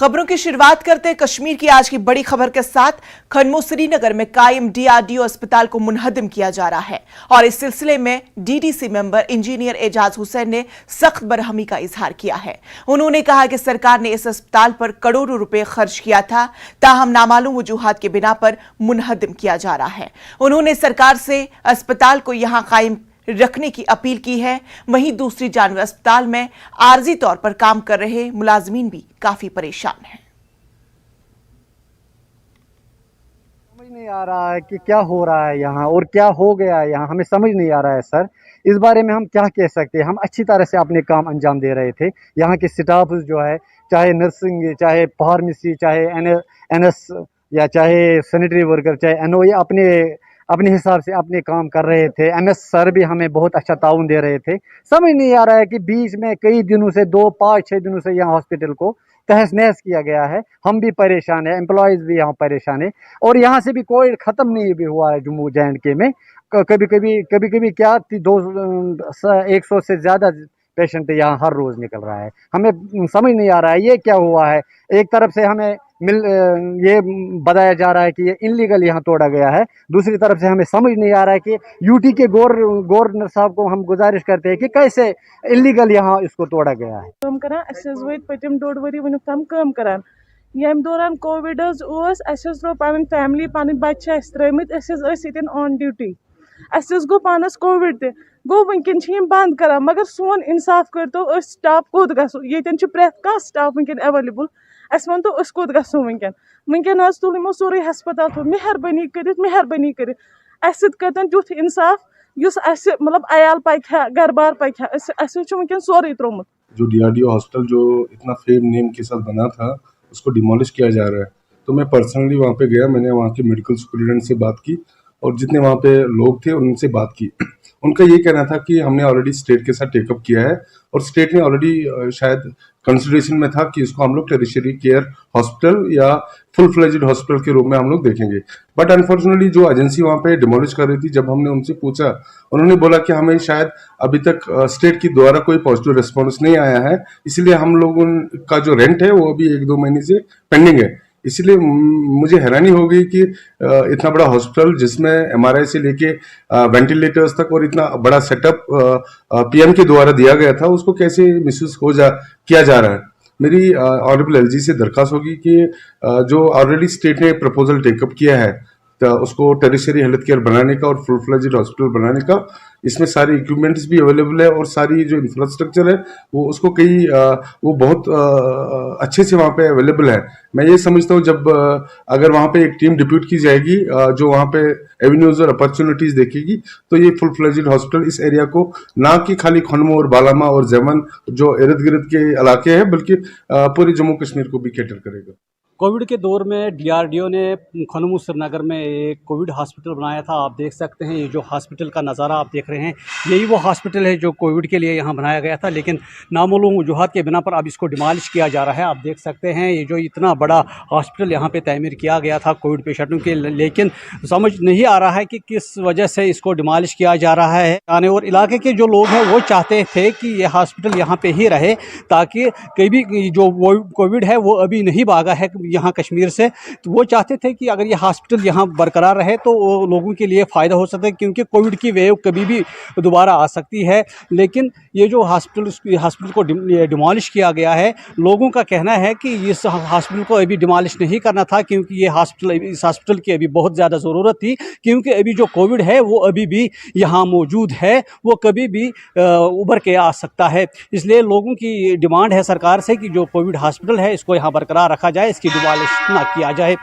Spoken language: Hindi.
खबरों की शुरुआत करते हैं कश्मीर की आज की बड़ी खबर के साथ। खनमो श्रीनगर में कायम डीआरडीओ अस्पताल को मुनहदम किया जा रहा है और इस सिलसिले में DDC member engineer Ejaz Hussain ने सख्त बरहमी का इजहार किया है। उन्होंने कहा कि सरकार ने इस अस्पताल पर करोड़ों रुपए खर्च किया था, ताहम नामालूम वजूहात के बिना पर मुनहदम किया जा रहा है। उन्होंने सरकार से अस्पताल को यहां कायम रखने की अपील की है। वहीं दूसरी जानब अस्पताल में आर्जी तौर पर काम कर रहे मुलाजमीन भी काफी परेशान हैं। समझ नहीं आ रहा है कि क्या हो रहा है यहाँ और क्या हो गया है यहाँ, हमें समझ नहीं आ रहा है सर। इस बारे में हम क्या कह सकते हैं। हम अच्छी तरह से अपने काम अंजाम दे रहे थे। यहाँ के स्टाफ जो है, चाहे नर्सिंग, चाहे फार्मेसी, चाहे एनएस या चाहे सैनिटरी वर्कर, चाहे एनओ, ये अपने हिसाब से अपने काम कर रहे थे। एमएस सर भी हमें बहुत अच्छा ताउन दे रहे थे। समझ नहीं आ रहा है कि बीच में कई दिनों से 2, 5, 6 दिनों से यहाँ हॉस्पिटल को तहस नहस किया गया है। हम भी परेशान है, एम्प्लॉयज़ भी यहाँ परेशान है और यहाँ से भी कोई ख़त्म नहीं भी हुआ है। जम्मू एंड के में कभी कभी क्या 100 से ज़्यादा पेशेंट यहाँ हर रोज़ निकल रहा है। हमें समझ नहीं आ रहा है ये क्या हुआ है। एक तरफ से हमें ये बताया जा रहा है कि ये इनलीगल यहाँ तोड़ा गया है, दूसरी तरफ से हमें समझ नहीं आ रहा है कि यूटी के गवर्नर साहब को हम गुजारिश करते हैं कि कैसे इनलीगल यहाँ इसको तोड़ा गया है। काम करान पतिम 1.5 वरी वनुक तम काम करान यम दौरान कोविड त्रो पन फैमिली पन बच्चे त्रिमित ऑन ड्यूटी गो पानस कोविड ते गो वनकन बंद करान, मगर सोन इंसाफ करतो स्टाफ कोत गो ये प्रेथ कह स्टाफ वनकन अवेलेबल। अस वन तो कोत गो वनकन तुल यमो सोरे हस्पताल तो मेहरबानी कर कतन तुथ इंसाफ युस मतलब अयाल पक घर बार पक वनकन सोरे त्रोमुत। जो डीआरडीओ हॉस्पिटल जो इतना फेम नेम के साथ बना था उसको डिमोलिश किया जा रहा है। तो मैं पर्सनली वहाँ पे गया, मैंने वहाँ के मेडिकल सुपरिटेंडेंट से बात की और जितने वहाँ पे लोग थे उनसे बात की। उनका ये कहना था कि हमने ऑलरेडी स्टेट के साथ टेकअप किया है और स्टेट ने ऑलरेडी शायद कंसिडरेशन में था कि इसको हम लोग टेरिशरी केयर हॉस्पिटल या फुल फ्लेज्ड हॉस्पिटल के रूप में हम लोग देखेंगे। बट अनफॉर्चुनेटली जो एजेंसी वहाँ पे डिमोलिश कर रही थी, जब हमने उनसे पूछा, उन्होंने बोला कि हमें शायद अभी तक स्टेट की द्वारा कोई पॉजिटिव रिस्पॉन्स नहीं आया है, इसलिए हम लोगों का जो रेंट है वो अभी 1-2 महीने से पेंडिंग है। इसलिए मुझे हैरानी हो गई कि इतना बड़ा हॉस्पिटल जिसमें एमआरआई से लेके वेंटिलेटर्स तक और इतना बड़ा सेटअप पीएम के द्वारा दिया गया था, उसको कैसे मिसयूज किया जा रहा है। मेरी ऑनरेबल एलजी से दरखास्त होगी कि जो ऑलरेडी स्टेट ने प्रपोजल टेकअप किया है तो उसको टेरिशरी हेल्थ केयर बनाने का और फुल फ्लेज्ड हॉस्पिटल बनाने का, इसमें सारी इक्विपमेंट्स भी अवेलेबल है और सारी जो इंफ्रास्ट्रक्चर है वो उसको वो बहुत अच्छे से वहाँ पे अवेलेबल है। मैं ये समझता हूँ जब अगर वहाँ पे एक टीम डिप्यूट की जाएगी जो वहाँ पे एवेन्यूज और अपॉर्चुनिटीज देखेगी, तो ये फुल फ्लेज्ड हॉस्पिटल इस एरिया को ना कि खाली खनमो और बालामा और जैमन जो इर्द गिर्द के इलाके हैं बल्कि पूरे जम्मू कश्मीर को भी कैटर करेगा। कोविड के दौर में डीआरडीओ ने खनमो श्रीनगर में एक कोविड हॉस्पिटल बनाया था। आप देख सकते हैं ये जो हॉस्पिटल का नज़ारा आप देख रहे हैं, यही वो हॉस्पिटल है जो कोविड के लिए यहाँ बनाया गया था, लेकिन नामालूम वजूहात के बिना पर अब इसको डिमॉलिश किया जा रहा है। आप देख सकते हैं ये जो इतना बड़ा हॉस्पिटल यहाँ पे तामीर किया गया था कोविड पेशेंटों के, लेकिन समझ नहीं आ रहा है कि किस वजह से इसको डिमॉलिश किया जा रहा है। और इलाके के जो लोग हैं वो चाहते थे कि ये हॉस्पिटल यहाँ पर ही रहे ताकि कभी जो कोविड है वो अभी नहीं भागा है यहाँ कश्मीर से, तो वो चाहते थे कि अगर ये हॉस्पिटल यहाँ बरकरार रहे तो वो लोगों के लिए फ़ायदा हो सकता है, क्योंकि कोविड की वेव कभी भी दोबारा आ सकती है। लेकिन ये जो हॉस्पिटल को डिमॉलिश किया गया है, लोगों का कहना है कि इस हॉस्पिटल को अभी डिमॉलिश नहीं करना था, क्योंकि इस हॉस्पिटल की अभी बहुत ज़्यादा ज़रूरत थी, क्योंकि अभी जो कोविड है वो अभी भी यहाँ मौजूद है, वो कभी भी उभर के आ सकता है। इसलिए लोगों की डिमांड है सरकार से कि जो कोविड हॉस्पिटल है इसको यहाँ बरकरार रखा जाए, इसकी डिमॉलिश ना किया जाए।